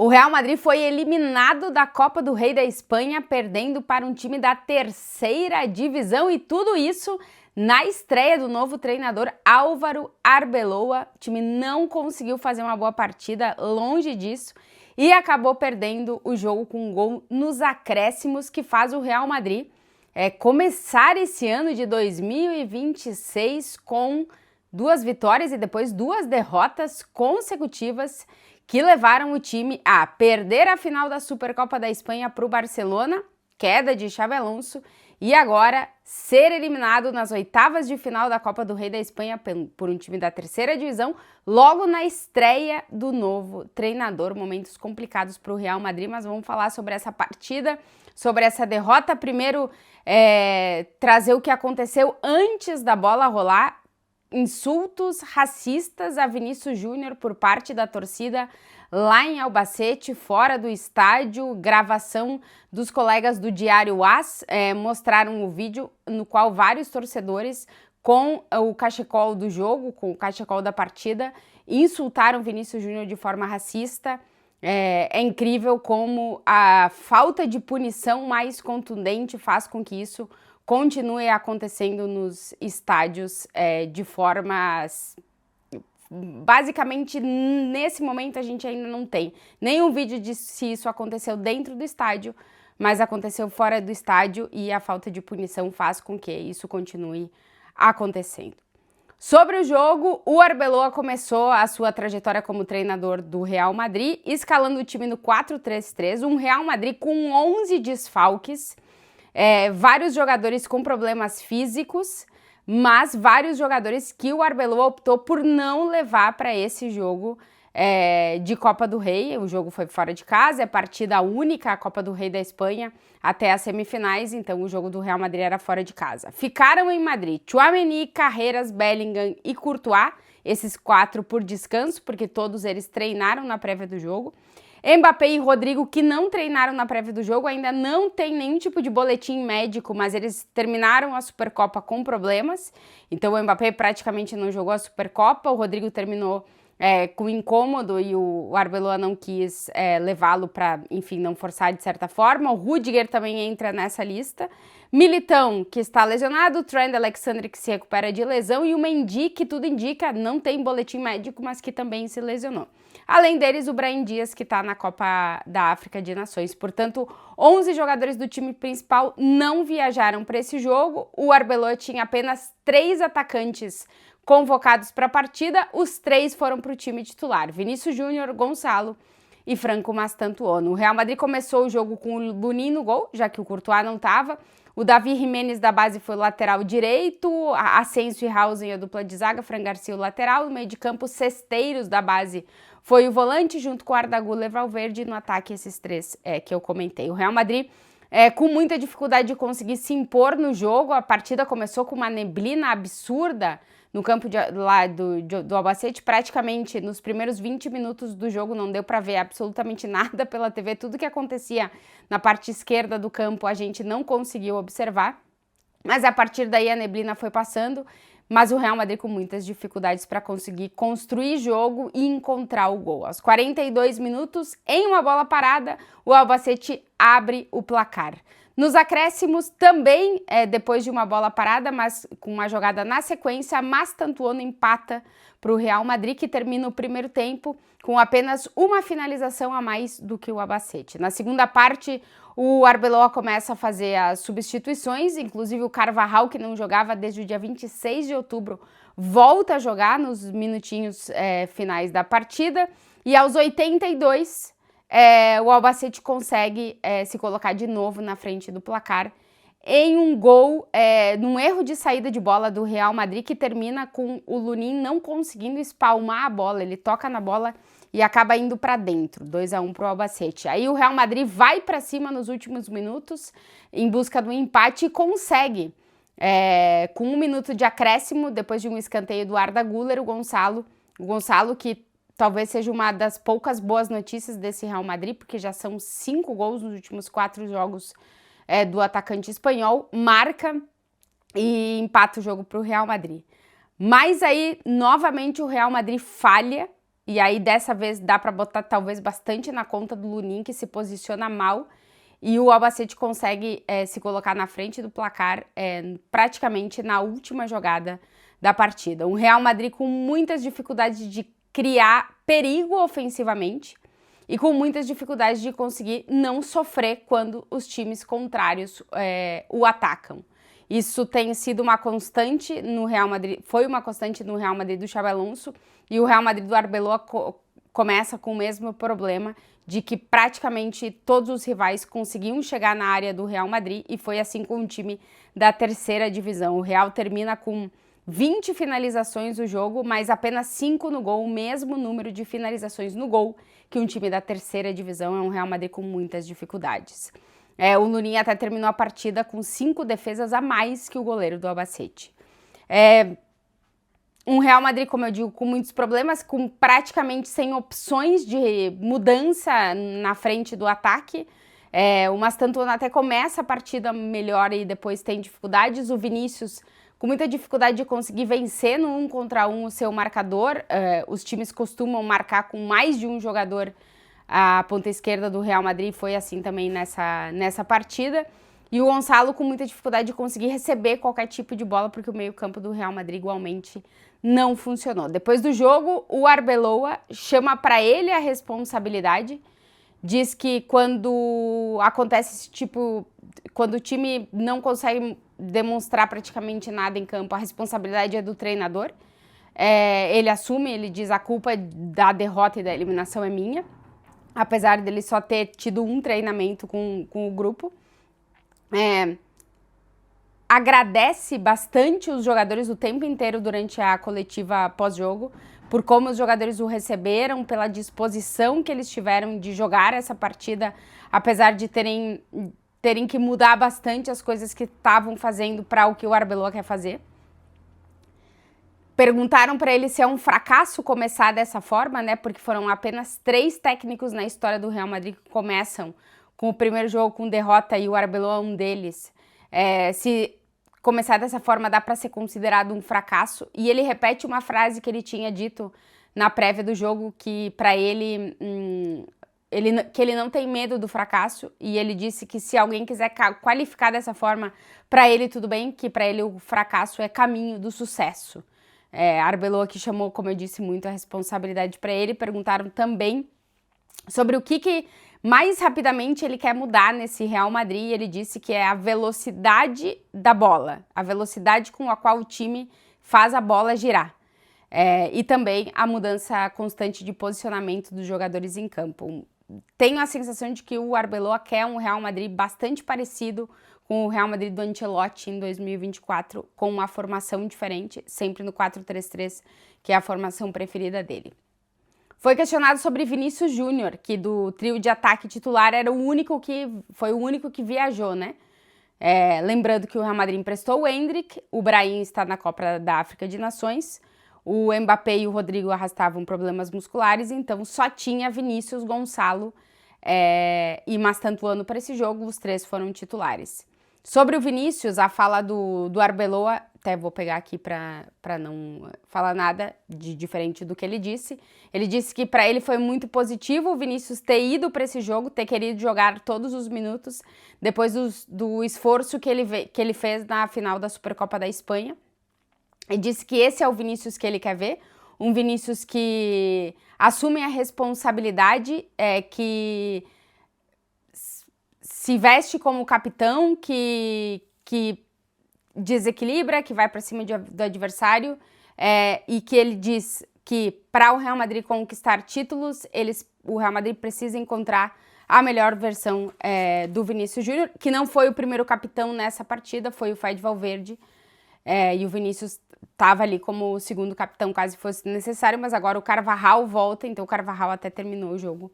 O Real Madrid foi eliminado da Copa do Rei da Espanha, perdendo para um time da terceira divisão, e tudo isso na estreia do novo treinador Álvaro Arbeloa. O time não conseguiu fazer uma boa partida, longe disso, e acabou perdendo o jogo com um gol nos acréscimos, que faz o Real Madrid começar esse ano de 2026 com 2 vitórias e depois 2 derrotas consecutivas, que levaram o time a perder a final da Supercopa da Espanha para o Barcelona, queda de Xabi Alonso, e agora ser eliminado nas oitavas de final da Copa do Rei da Espanha por um time da terceira divisão, logo na estreia do novo treinador. Momentos complicados para o Real Madrid, mas vamos falar sobre essa partida, sobre essa derrota. Primeiro, trazer o que aconteceu antes da bola rolar. Insultos racistas a Vinícius Júnior por parte da torcida lá em Albacete, fora do estádio. Gravação dos colegas do Diário AS mostraram o vídeo no qual vários torcedores, com o cachecol do jogo, com o cachecol da partida, insultaram Vinícius Júnior de forma racista. É incrível como a falta de punição mais contundente faz com que isso continue acontecendo nos estádios de formas... Basicamente, nesse momento a gente ainda não tem nenhum vídeo de se isso aconteceu dentro do estádio, mas aconteceu fora do estádio, e a falta de punição faz com que isso continue acontecendo. Sobre o jogo, o Arbeloa começou a sua trajetória como treinador do Real Madrid, escalando o time no 4-3-3, um Real Madrid com 11 desfalques, vários jogadores com problemas físicos, mas vários jogadores que o Arbeloa optou por não levar para esse jogo de Copa do Rei. O jogo foi fora de casa, é partida única a Copa do Rei da Espanha até as semifinais, então o jogo do Real Madrid era fora de casa. Ficaram em Madrid Tchouaméni, Carreras, Bellingham e Courtois, esses 4 por descanso, porque todos eles treinaram na prévia do jogo. Mbappé e Rodrigo, que não treinaram na prévia do jogo, ainda não tem nenhum tipo de boletim médico, mas eles terminaram a Supercopa com problemas. Então o Mbappé praticamente não jogou a Supercopa, o Rodrigo terminou com incômodo, e o Arbeloa não quis levá-lo para, enfim, não forçar de certa forma. O Rüdiger também entra nessa lista. Militão, que está lesionado, Trent Alexander, que se recupera de lesão, e o Mendy, que tudo indica, não tem boletim médico, mas que também se lesionou. Além deles, o Brahim Dias, que está na Copa da África de Nações. Portanto, 11 jogadores do time principal não viajaram para esse jogo. O Arbeloa tinha apenas 3 atacantes convocados para a partida. Os 3 foram para o time titular: Vinícius Júnior, Gonçalo e Franco Mastantuono. O Real Madrid começou o jogo com o Bonin no gol, já que o Courtois não estava. O Davi Jiménez da base foi o lateral direito, Asensio e Hausen a dupla de zaga, Fran Garcia o lateral, no meio de campo, Cesteiros da base foi o volante, junto com o Arda Güler, Valverde, no ataque esses 3 que eu comentei. O Real Madrid com muita dificuldade de conseguir se impor no jogo. A partida começou com uma neblina absurda no campo do Albacete. Praticamente nos primeiros 20 minutos do jogo não deu para ver absolutamente nada pela TV. Tudo que acontecia na parte esquerda do campo a gente não conseguiu observar, mas a partir daí a neblina foi passando. Mas o Real Madrid com muitas dificuldades para conseguir construir jogo e encontrar o gol. Aos 42 minutos, em uma bola parada, o Albacete abre o placar. Nos acréscimos, também depois de uma bola parada, mas com uma jogada na sequência, Mastantuono empata para o Real Madrid, que termina o primeiro tempo com apenas uma finalização a mais do que o Albacete. Na segunda parte, o Arbeloa começa a fazer as substituições, inclusive o Carvajal, que não jogava desde o dia 26 de outubro, volta a jogar nos minutinhos finais da partida, e aos 82, o Albacete consegue se colocar de novo na frente do placar em um gol, num erro de saída de bola do Real Madrid, que termina com o Lunin não conseguindo espalmar a bola. Ele toca na bola e acaba indo para dentro, 2-1 para o Albacete. Aí o Real Madrid vai para cima nos últimos minutos em busca do empate e consegue, com 1 minuto de acréscimo, depois de um escanteio do Arda Güler, o Gonçalo, que talvez seja uma das poucas boas notícias desse Real Madrid, porque já são 5 gols nos últimos 4 jogos do atacante espanhol, marca e empata o jogo para o Real Madrid. Mas aí, novamente, o Real Madrid falha e aí dessa vez dá para botar talvez bastante na conta do Lunin, que se posiciona mal, e o Albacete consegue se colocar na frente do placar praticamente na última jogada da partida. Um Real Madrid com muitas dificuldades de criar perigo ofensivamente e com muitas dificuldades de conseguir não sofrer quando os times contrários o atacam. Isso tem sido uma constante no Real Madrid, foi uma constante no Real Madrid do Xabi Alonso, e o Real Madrid do Arbeloa começa com o mesmo problema de que praticamente todos os rivais conseguiam chegar na área do Real Madrid, e foi assim com o time da terceira divisão. O Real termina com 20 finalizações no jogo, mas apenas 5 no gol, o mesmo número de finalizações no gol que um time da terceira divisão. É um Real Madrid com muitas dificuldades. O Lunin até terminou a partida com 5 defesas a mais que o goleiro do Albacete. Um Real Madrid, como eu digo, com muitos problemas, com praticamente sem opções de mudança na frente do ataque. O Mastantuono até começa a partida melhor e depois tem dificuldades. O Vinícius com muita dificuldade de conseguir vencer no 1 contra 1 o seu marcador. Os times costumam marcar com mais de um jogador. A ponta esquerda do Real Madrid foi assim também nessa partida. E o Gonçalo com muita dificuldade de conseguir receber qualquer tipo de bola, porque o meio-campo do Real Madrid igualmente não funcionou. Depois do jogo, o Arbeloa chama para ele a responsabilidade, diz que quando acontece esse tipo, quando o time não consegue demonstrar praticamente nada em campo, a responsabilidade é do treinador. Ele assume, ele diz: a culpa da derrota e da eliminação é minha, apesar dele só ter tido um treinamento com o grupo. Agradece bastante os jogadores o tempo inteiro durante a coletiva pós-jogo, por como os jogadores o receberam, pela disposição que eles tiveram de jogar essa partida, apesar de terem que mudar bastante as coisas que estavam fazendo para o que o Arbeloa quer fazer. Perguntaram para ele se é um fracasso começar dessa forma, né? Porque foram apenas 3 técnicos na história do Real Madrid que começam com o primeiro jogo com derrota, e o Arbeloa é um deles. Se começar dessa forma dá para ser considerado um fracasso. E ele repete uma frase que ele tinha dito na prévia do jogo, que para ele, que ele não tem medo do fracasso, e ele disse que se alguém quiser qualificar dessa forma, para ele tudo bem, que para ele o fracasso é caminho do sucesso. Arbeloa que chamou, como eu disse, muito a responsabilidade para ele. Perguntaram também sobre o que mais rapidamente ele quer mudar nesse Real Madrid, e ele disse que é a velocidade da bola, a velocidade com a qual o time faz a bola girar. E também a mudança constante de posicionamento dos jogadores em campo. Tenho a sensação de que o Arbeloa quer um Real Madrid bastante parecido com o Real Madrid do Ancelotti em 2024, com uma formação diferente, sempre no 4-3-3, que é a formação preferida dele. Foi questionado sobre Vinícius Júnior, que do trio de ataque titular foi o único que viajou, né? Lembrando que o Real Madrid emprestou o Endrick, o Brahim está na Copa da África de Nações, o Mbappé e o Rodrigo arrastavam problemas musculares, então só tinha Vinícius, Gonçalo e Mastantuono para esse jogo, os 3 foram titulares. Sobre o Vinícius, a fala do Arbeloa, até vou pegar aqui para não falar nada de diferente do que ele disse. Ele disse que para ele foi muito positivo o Vinícius ter ido para esse jogo, ter querido jogar todos os minutos, depois do esforço que ele fez na final da Supercopa da Espanha. Ele disse que esse é o Vinícius que ele quer ver, um Vinícius que assume a responsabilidade, que se veste como capitão, que desequilibra, que vai para cima do adversário, e que ele diz que para o Real Madrid conquistar títulos, o Real Madrid precisa encontrar a melhor versão do Vinícius Júnior, que não foi o primeiro capitão nessa partida, foi o Fede Valverde, e o Vinícius estava ali como o segundo capitão, caso fosse necessário, mas agora o Carvajal volta, então o Carvajal até terminou o jogo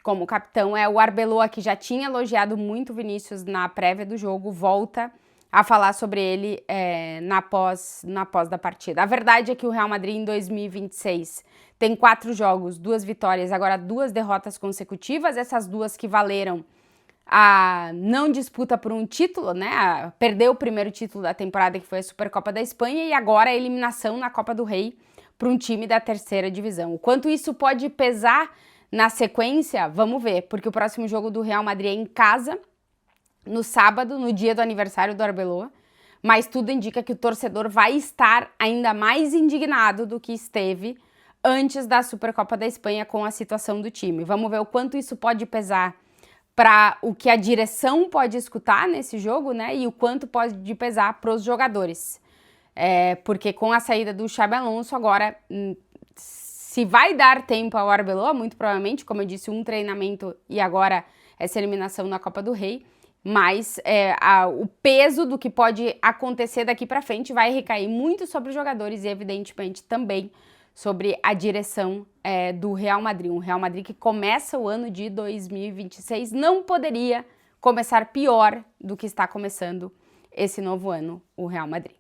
como capitão. O Arbeloa, que já tinha elogiado muito o Vinícius na prévia do jogo, volta a falar sobre ele na pós da partida. A verdade é que o Real Madrid em 2026 tem 4 jogos, 2 vitórias, agora 2 derrotas consecutivas, essas 2 que valeram a não disputa por um título, né? Perdeu o primeiro título da temporada, que foi a Supercopa da Espanha, e agora a eliminação na Copa do Rei para um time da terceira divisão. O quanto isso pode pesar na sequência, vamos ver, porque o próximo jogo do Real Madrid é em casa, no sábado, no dia do aniversário do Arbeloa, mas tudo indica que o torcedor vai estar ainda mais indignado do que esteve antes da Supercopa da Espanha com a situação do time. Vamos ver o quanto isso pode pesar para o que a direção pode escutar nesse jogo, né? E o quanto pode pesar para os jogadores. Porque com a saída do Xabi Alonso, agora, se vai dar tempo ao Arbeloa, muito provavelmente, como eu disse, um treinamento e agora essa eliminação na Copa do Rei, mas o peso do que pode acontecer daqui para frente vai recair muito sobre os jogadores e, evidentemente, também sobre a direção do Real Madrid. Um Real Madrid que começa o ano de 2026 não poderia começar pior do que está começando esse novo ano, o Real Madrid.